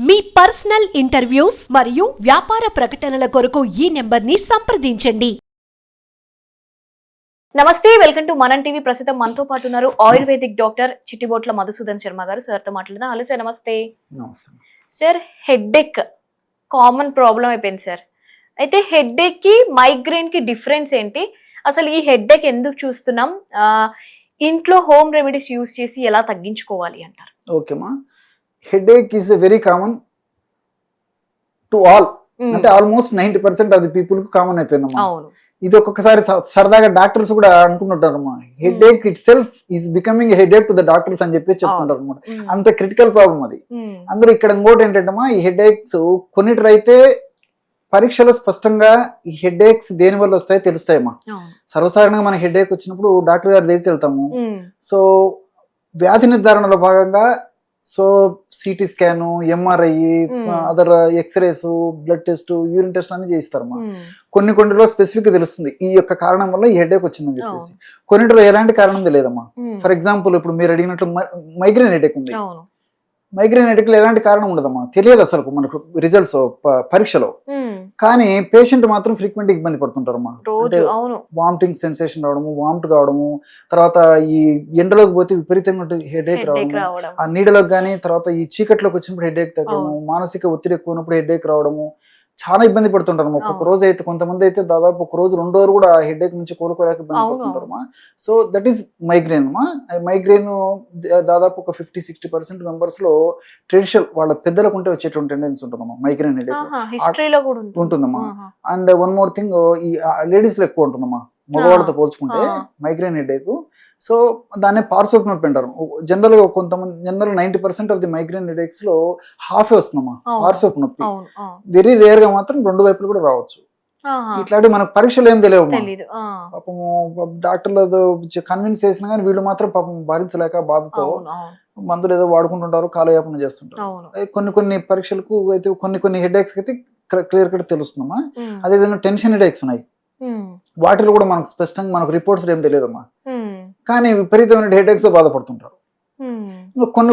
మీ personal interviews మరియు వ్యాపార ప్రకటనల కొరకు ఈ నెంబర్ని సంప్రదించండి. నమస్తే, వెల్కమ్ టు మనం టీవీ. ప్రస్తుతం మనతో పాటు ఉన్నారు ఆయుర్వేదిక్ డాక్టర్ చిట్టిబోట్ల మధుసూదన్ శర్మ గారు. సార్తో మాట్లాడదాం. హలో సార్, నమస్తే. సార్, హెడ్ఏక్ కామన్ ప్రాబ్లం అయిపోయింది సార్. అయితే హెడ్ఏక్ కి మైగ్రేన్ కి డిఫరెన్స్ ఏంటి? అసలు ఈ హెడ్ఏక్ ఎందుకు చూస్తున్నాం? ఇంట్లో హోమ్ రెమెడీస్ యూజ్ చేసి ఎలా తగ్గించుకోవాలి అంటారు? ఓకేమా, headache is very common to all, అంటే ఆల్మోస్ట్ 90% ఆఫ్ ది పీపుల్ కు కామన్ అయిపోయిందమ్మా. ఇది ఒక్కొక్కసారి సరదాగా డాక్టర్స్ కూడా అనుకుంటుంటారమ్మా, headache itself is becoming headache to the doctors అని చెప్పి చెప్తుంటారు అనమాట. అంత క్రిటికల్ ప్రాబ్లం అది. అందరూ ఇక్కడ ఇంకోటి ఏంటంటమ్మా, ఈ హెడేక్స్ కొన్నిటిరైతే పరీక్షలో స్పష్టంగా ఈ హెడేక్స్ దేని వల్ల వస్తాయో తెలుస్తాయమ్మా. సర్వసాధారణంగా మన హెడేక్ వచ్చినప్పుడు డాక్టర్ గారి దగ్గరికి వెళ్తాము. సో వ్యాధి నిర్ధారణలో భాగంగా so CT scan, MRI, other X-rays, blood test, urine test అన్ని చేయిస్తారమ్మా. కొన్నిలో స్పెసిఫిక్ తెలుస్తుంది ఈ యొక్క కారణం వల్ల ఈ హెడేక్ వచ్చిందని చెప్పేసి. కొన్నిటిలో ఎలాంటి కారణం తెలియదమ్మా. ఫర్ ఎగ్జాంపుల్ ఇప్పుడు మీరు అడిగినట్లు మైగ్రేన్ హెడేక్ ఉంది. మైగ్రేన్ హెడేక్ ఎలాంటి కారణం ఉండదమ్మా, తెలియదు అసలు మనకు రిజల్ట్స్ పరీక్షలో. కానీ పేషెంట్ మాత్రం ఫ్రీక్వెంట్ ఇబ్బంది పడుతుంటారమ్మా. వామిటింగ్ సెన్సేషన్ రావడము, వామిట్ కావడము, తర్వాత ఈ ఎండలోకి పోతే విపరీతంగా హెడేక్ రావడము, ఆ నీడలోకి కానీ తర్వాత ఈ చీకట్లోకి వచ్చినప్పుడు హెడేక్ తగ్గడము, మానసిక ఒత్తిడి ఎక్కువ ఉన్నప్పుడు హెడేక్ రావడము, చాలా ఇబ్బంది పడుతుంటారు. ఒక్కొక్క రోజు అయితే కొంతమంది అయితే దాదాపు ఒక రోజు 2 రోజులు కూడా హెడేక్ నుంచి కోలుకోలేక ఇబ్బంది పడుతుంటారమ్మా. సో దట్ ఈస్ మైగ్రేన్ అమ్మా. మైగ్రేన్ దాదాపు ఒక 50-60% మెంబర్స్ లో ట్రెడిషనల్ వాళ్ళ పెద్దలకు ఉంటే వచ్చేటువంటి టెండెన్సీ ఉంటుందమ్మా మైగ్రేన్ హెడేక్ ఉంటుందమ్మా. అండ్ వన్ మోర్ థింగ్, ఈ లేడీస్ లో ఎక్కువ ఉంటుందమ్మా మగవాళ్ళతో పోల్చుకుంటే మైగ్రేన్ హెడేక్. సో దాన్ని పార్శ్వనొప్పి అంటారు. జనరల్ గా కొంతమంది 90% ఆఫ్ ది మైగ్రేన్ హెడేక్స్ లో హాఫే వస్తుందమ్మా పార్శ్వపు నొప్పి. వెరీ రేర్ గా మాత్రం 2 వైపులు కూడా రావచ్చు. ఇట్లాంటి మనకు పరీక్షలు ఏం తెలియవు. పాపము డాక్టర్లు కన్విన్స్ చేసినా కానీ వీళ్ళు మాత్రం పాపం భరించలేక బాధతో మందులు ఏదో వాడుకుంటుంటారు, కాలయాపన చేస్తుంటారు. కొన్ని పరీక్షలకు అయితే కొన్ని హెడేక్స్ అయితే క్లియర్ కట్ తెలుస్తుందమ్మా. అదేవిధంగా టెన్షన్ హెడేక్స్ ఉన్నాయి, వాటిలో కూడా మనకు స్పష్టంగా మనకు రిపోర్ట్స్ ఏం తెలియదమ్మా. కానీ విపరీతమైన హెడేక్స్ తో బాధపడుతుంటారు.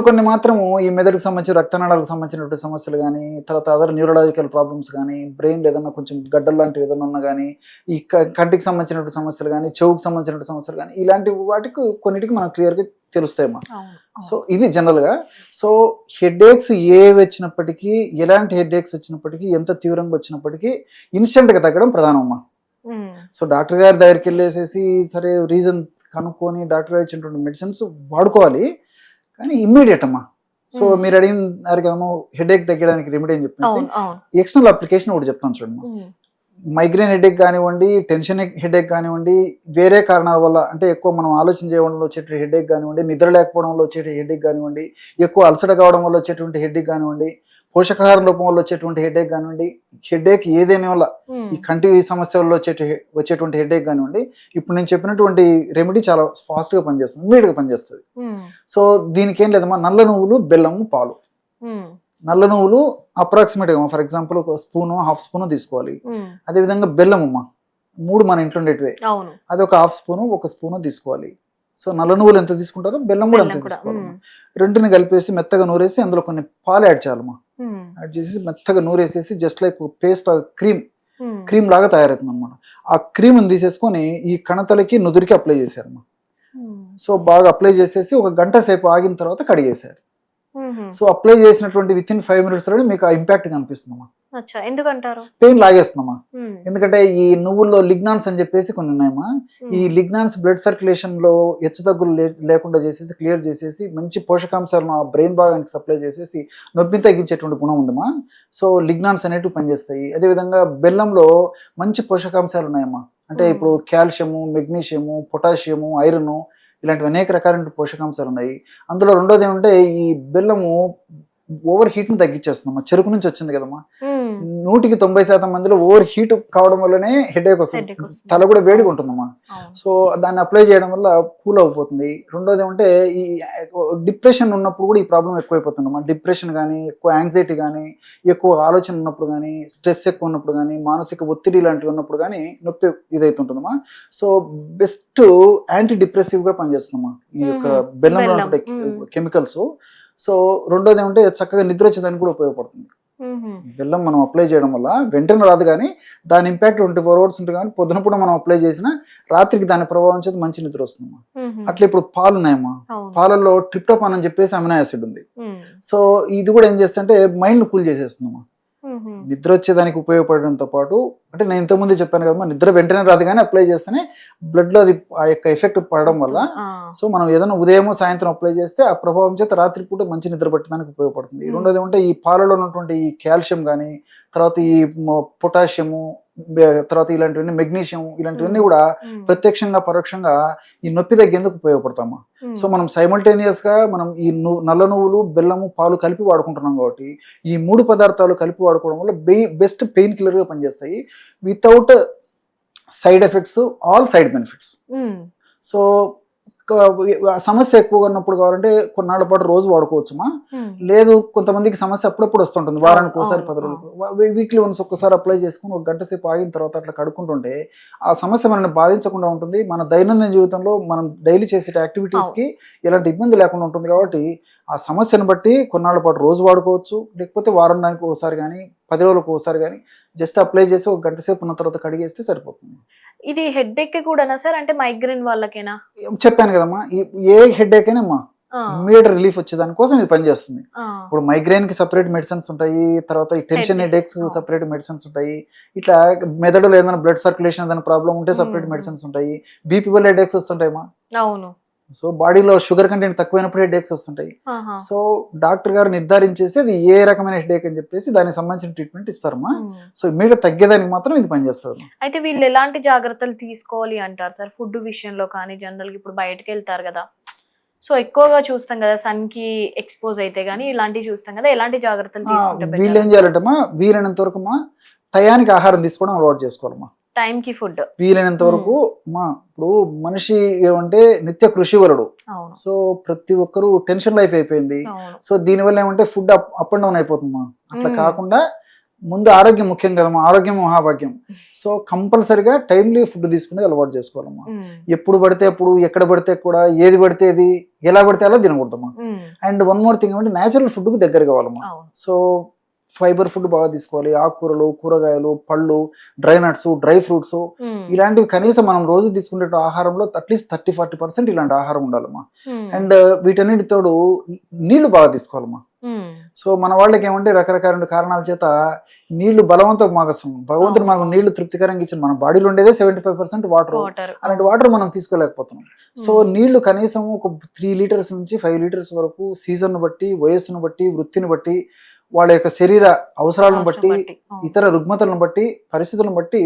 కొన్ని మాత్రము ఈ మెదడుకు సంబంధించిన రక్తనాళాలకు సంబంధించినటువంటి సమస్యలు కానీ, తర్వాత అదర్ న్యూరలాజికల్ ప్రాబ్లమ్స్ కానీ, బ్రెయిన్ ఏదన్నా కొంచెం గడ్డలు లాంటివి ఏదైనా ఉన్నా కానీ, ఈ కంటికి సంబంధించినటువంటి సమస్యలు కానీ, చెవుకు సంబంధించినటువంటి సమస్యలు కానీ, ఇలాంటి వాటికి కొన్నిటికి మనకు క్లియర్గా తెలుస్తాయమ్మా. సో ఇది జనరల్ గా. సో హెడేక్స్ ఏవి వచ్చినప్పటికీ, ఎలాంటి హెడేక్స్ వచ్చినప్పటికీ, ఎంత తీవ్రంగా వచ్చినప్పటికీ ఇన్స్టెంట్ గా తగ్గడం ప్రధానమ్మా. సో డాక్టర్ గారి దగ్గరికి వెళ్ళేసేసి సరే రీజన్ కనుక్కొని డాక్టర్ గారు ఇచ్చినటువంటి మెడిసిన్స్ వాడుకోవాలి, కానీ ఇమ్మీడియట్ అమ్మా. సో మీరు అడిగినారు కదమ్మా హెడేక్ తగ్గడానికి రెమెడీ అని చెప్పేసి, ఎక్స్టర్నల్ అప్లికేషన్ ఒకటి చెప్తాను చూడమ్మా. మైగ్రేన్ హెడేక్ కానివ్వండి, టెన్షన్ హెడేక్ కానివ్వండి, వేరే కారణాల వల్ల అంటే ఎక్కువ మనం ఆలోచన చేయడం వచ్చేటువంటి హెడేక్ కానివ్వండి, నిద్ర లేకపోవడం వల్ల వచ్చే హెడేక్ కానివ్వండి, ఎక్కువ అలసట కావడం వల్ల వచ్చేటువంటి హెడేక్ కానివ్వండి, పోషకాహార లోపం వల్ల వచ్చేటువంటి హెడేక్ కానివ్వండి, హెడేక్ ఏదైనా వల్ల ఈ కంటి సమస్య వల్ల వచ్చేటువంటి హెడేక్ కానివ్వండి, ఇప్పుడు నేను చెప్పినటువంటి రెమెడీ చాలా ఫాస్ట్ గా పనిచేస్తుంది, ఇమ్మీడియట్ గా పనిచేస్తుంది. సో దీనికి ఏం లేదమ్మా, నల్ల నువ్వులు, బెల్లము, పాలు. నల్ల నువ్వులు అప్రాక్సిమేట్ గా ఫర్ ఎగ్జాంపుల్ ఒక స్పూన్, హాఫ్ స్పూన్ తీసుకోవాలి. అదే విధంగా బెల్లం అమ్మా 3 మన ఇంట్లో ఉండేటివే, అది ఒక హాఫ్ స్పూన్, 1 స్పూన్ తీసుకోవాలి. సో నల్ల నువ్వులు ఎంత తీసుకుంటారో బెల్లం కూడా ఎంత తీసుకోవాలి. రెండుని కలిపేసి మెత్తగా నూరేసి అందులో కొన్ని పాలు యాడ్ చేయాలమ్మా. యాడ్ చేసి మెత్తగా నూరేసేసి జస్ట్ లైక్ పేస్ట్ క్రీమ్ లాగా తయారవుతుంది అనమాట. ఆ క్రీమ్ తీసేసుకొని ఈ కణతలకి నుదురికి అప్లై చేశారమ్మా. సో బాగా అప్లై చేసేసి 1 గంట సేపు ఆగిన తర్వాత కడిగేశారు. సో అప్లై చేసినటువంటి విత్ ఇన్ 5 minutes లోనే మీకు ఆ ఇంపాక్ట్ కనిపిస్తుందమ్మా. ఎందుకంటారు? పెయిన్ లాగేస్తుందమ్మా. ఎందుకంటే ఈ నువ్వుల్లో లిగ్నాన్స్ అని చెప్పేసి కొన్ని ఉన్నాయమ్మా. ఈ లిగ్నాన్స్ బ్లడ్ సర్క్యులేషన్ లో హెచ్చుతగ్గులు లేకుండా చేసేసి క్లియర్ చేసేసి మంచి పోషకాంశాలను ఆ బ్రెయిన్ భాగానికి సప్లై చేసేసి నొప్పిని తగ్గించేటువంటి గుణం ఉందమ్మా. సో లిగ్నాన్స్ అనేటివి పనిచేస్తాయి. అదేవిధంగా బెల్లంలో మంచి పోషకాంశాలు ఉన్నాయమ్మా. అంటే ఇప్పుడు కాల్షియము, మెగ్నీషియము, పొటాషియము, ఐరన్ ఇలాంటివి అనేక రకాలైన పోషకాంశాలు ఉన్నాయి. అందులో రెండోది ఏమంటే ఈ బెల్లము ఓవర్ హీట్ ను తగ్గించేస్తుందమ్మా. చెరుకు నుంచి వచ్చింది కదమ్మా. 100% మందిలో ఓవర్ హీట్ కావడం వల్లనే హెడేక్ వస్తుంది, తల కూడా వేడిగా ఉంటుందమ్మా. సో దాన్ని అప్లై చేయడం వల్ల కూల్ అయిపోతుంది. రెండోది ఏమంటే ఈ డిప్రెషన్ ఉన్నప్పుడు కూడా ఈ ప్రాబ్లం ఎక్కువైపోతుందమ్మా. డిప్రెషన్ కానీ, ఎక్కువ యాంగ్జైటీ కానీ, ఎక్కువ ఆలోచన ఉన్నప్పుడు కానీ, స్ట్రెస్ ఎక్కువ ఉన్నప్పుడు కానీ, మానసిక ఒత్తిడి లాంటివి ఉన్నప్పుడు కానీ నొప్పి ఇదైతుంటుందమ్మా. సో బెస్ట్ యాంటీ డిప్రెసివ్ గా పనిచేస్తుందమ్మా ఈ యొక్క బెల్లంలో కెమికల్స్. సో రెండోది ఏమంటే చక్కగా నిద్ర వచ్చేదానికి కూడా ఉపయోగపడుతుంది. బెల్లం మనం అప్లై చేయడం వల్ల వెంటనే రాదు, కానీ దాని ఇంపాక్ట్ 24 hours ఉంటుంది. కానీ పొద్దున పూట మనం అప్లై చేసిన రాత్రికి దాని ప్రభావం చేత మంచి నిద్ర వస్తుందమ్మా. అట్లా ఇప్పుడు పాలు ఉన్నాయమ్మా, పాలల్లో ట్రిప్టోఫాన్ అని చెప్పేసి అమినో యాసిడ్ ఉంది. సో ఇది కూడా ఏం చేస్తుంటే మైండ్ కూల్ చేసేస్తుందమ్మా. నిద్ర వచ్చేదానికి ఉపయోగపడడంతో పాటు, అంటే నేను ఇంతకుముందే చెప్పాను కదమ్మా, నిద్ర వెంటనే రాదు కానీ అప్లై చేస్తేనే బ్లడ్ లో అది ఆ యొక్క ఎఫెక్ట్ పడడం వల్ల, సో మనం ఏదైనా ఉదయం సాయంత్రం అప్లై చేస్తే ఆ ప్రభావం చేత రాత్రిపూట మంచి నిద్ర పట్టడానికి ఉపయోగపడుతుంది. రెండోది ఏమంటే ఈ పాలలో ఉన్నటువంటి ఈ కాల్షియం కానీ, తర్వాత ఈ పొటాషియము, తర్వాత ఇలాంటివన్నీ మెగ్నీషియం, ఇలాంటివన్నీ కూడా ప్రత్యక్షంగా పరోక్షంగా ఈ నొప్పి తగ్గేందుకు ఉపయోగపడతామా. సో మనం సైమల్టేనియస్ గా మనం ఈ నల్ల నువ్వులు, బెల్లము, పాలు కలిపి వాడుకుంటున్నాం కాబట్టి ఈ 3 పదార్థాలు కలిపి వాడుకోవడం వల్ల బెస్ట్ పెయిన్ కిల్లర్ గా పనిచేస్తాయి, without side effects, all side benefits. So సమస్య ఎక్కువగా ఉన్నప్పుడు కావాలంటే కొన్నాళ్ళ పాటు రోజు వాడుకోవచ్చుమా. లేదు కొంతమందికి సమస్య అప్పుడప్పుడు వస్తుంటుంది, వారానికి ఒకసారి 10 రోజులు, వీక్లీ వన్స్ ఒక్కసారి అప్లై చేసుకుని 1 గంట సేపు ఆగిన తర్వాత అట్లా కడుక్కుంటుంటే ఆ సమస్య మనల్ని బాధించకుండా ఉంటుంది. మన దైనందిన జీవితంలో మనం డైలీ చేసే యాక్టివిటీస్ కి ఎలాంటి ఇబ్బంది లేకుండా ఉంటుంది. కాబట్టి ఆ సమస్యను బట్టి కొన్నాళ్ళ పాటు రోజు వాడుకోవచ్చు, లేకపోతే వారానికి ఒకసారి కానీ 10 రోజులకు ఒకసారి కానీ జస్ట్ అప్లై చేసి 1 గంట సేపు ఉన్న తర్వాత కడిగేస్తే సరిపోతుంది. ఇది హెడ్ ఎక్ కూడానా సార్, అంటే మైగ్రేన్ వాళ్ళకేనా? చెప్పాను కదమ్మా, ఏ హెడ్ ఏక్ అయినా ఇమ్మీడియట్ రిలీఫ్ వచ్చేదాని కోసం ఇది పనిచేస్తుంది. ఇప్పుడు మైగ్రేన్ కి సపరేట్ మెడిసిన్స్ ఉంటాయి, తర్వాత ఈ టెన్షన్ హెడేక్స్ సపరేట్ మెడిసిన్స్ ఉంటాయి, ఇట్లా మెదడులో ఏదైనా బ్లడ్ సర్క్యులేషన్ ఏదైనా ప్రాబ్లం ఉంటే సపరేట్ మెడిసిన్స్ ఉంటాయి, బీపీ వల్ల హెడేక్స్ వస్తుంటాయమ్మా. అవును. సో బాడీలో షుగర్ కంటెంట్ తక్కువైనప్పుడు హెడేక్స్ వస్తుంటాయి. సో డాక్టర్ గారు నిర్ధారించేసి అది ఏ రకమైన హెడేక్ అని చెప్పేసి దానికి సంబంధించిన ట్రీట్మెంట్ ఇస్తారమ్మా. సో ఇమ్మీడియట్ తగ్గేదానికి మాత్రం ఇది పనిచేస్తుంది. అయితే వీళ్ళు ఎలాంటి జాగ్రత్తలు తీసుకోవాలి అంటారు సార్ ఫుడ్ విషయంలో కానీ? జనరల్ గా ఇప్పుడు బయటకు వెళ్తారు కదా, సో ఎక్కువగా చూస్తాం కదా సన్ కి ఎక్స్పోజ్ అయితే గానీ ఇలాంటివి చూస్తాం కదా, ఎలాంటి జాగ్రత్తలు తీసుకుంటే వీళ్ళు ఏం చేయాలంటమ్మా, వీలైనంత వరకు టయానికి ఆహారం తీసుకోవడం అలవాటు చేసుకోవాలమ్మా. టైం కి ఫుడ్ వీలైనంత వరకు ఇప్పుడు మనిషి ఏమంటే నిత్య కృషి వరుడు. సో ప్రతి ఒక్కరు టెన్షన్ లైఫ్ అయిపోయింది. సో దీనివల్ల ఏమంటే ఫుడ్ అప్ అండ్ డౌన్ అయిపోతుందమ్మా. అట్లా కాకుండా ముందు ఆరోగ్యం ముఖ్యం కదమ్మా, ఆరోగ్యం మహాభాగ్యం. సో కంపల్సరిగా టైమ్లీ ఫుడ్ తీసుకునేది అలవాటు చేసుకోవాలమ్మా. ఎప్పుడు పడితే అప్పుడు, ఎక్కడ పడితే కూడా, ఏది పడితే ఏది, ఎలా పడితే అలా తినకూడదమ్మా. అండ్ వన్ మోర్ థింగ్ ఏమంటే న్యాచురల్ ఫుడ్ కు దగ్గర కావాలమ్మా. సో ఫైబర్ ఫుడ్ బాగా తీసుకోవాలి, ఆకుకూరలు, కూరగాయలు, పళ్ళు, డ్రై నట్స్, డ్రై ఫ్రూట్స్, ఇలాంటివి కనీసం మనం రోజు తీసుకునే ఆహారంలో అట్లీస్ట్ 30-40% ఇలాంటి ఆహారం ఉండాలమ్మా. అండ్ వీటన్నిటితో నీళ్లు బాగా తీసుకోవాలమ్మా. సో మన వాళ్ళకి ఏమంటే రకరకాల కారణాల చేత నీళ్లు బలవంతం మాకు అసలు భగవంతుడు మనకు నీళ్లు తృప్తికరంగా ఇచ్చిన మన బాడీలో ఉండేదే 75% వాటర్. అలాంటి వాటర్ మనం తీసుకోలేకపోతున్నాం. సో నీళ్లు కనీసం ఒక 3 లీటర్స్ నుంచి 5 లీటర్స్ వరకు సీజన్ బట్టి, వయస్సును బట్టి, వృత్తిని బట్టి, వాళ్ళ యొక్క శరీర అవసరాలను బట్టి, ఇతర రుగ్మతలను బట్టి, పరిస్థితులను బట్టి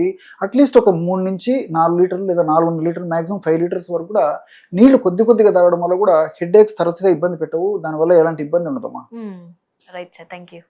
అట్లీస్ట్ ఒక 3 నుంచి 4 లీటర్లు లేదా 4 లీటర్లు, మాక్సిమం 5 లీటర్స్ వరకు కూడా నీళ్లు కొద్దిగా తాగడం వల్ల కూడా హెడ్ ఏక్స్ తరచుగా ఇబ్బంది పెట్టవు. దానివల్ల ఎలాంటి ఇబ్బంది ఉండదమ్మా. Right sir, thank you.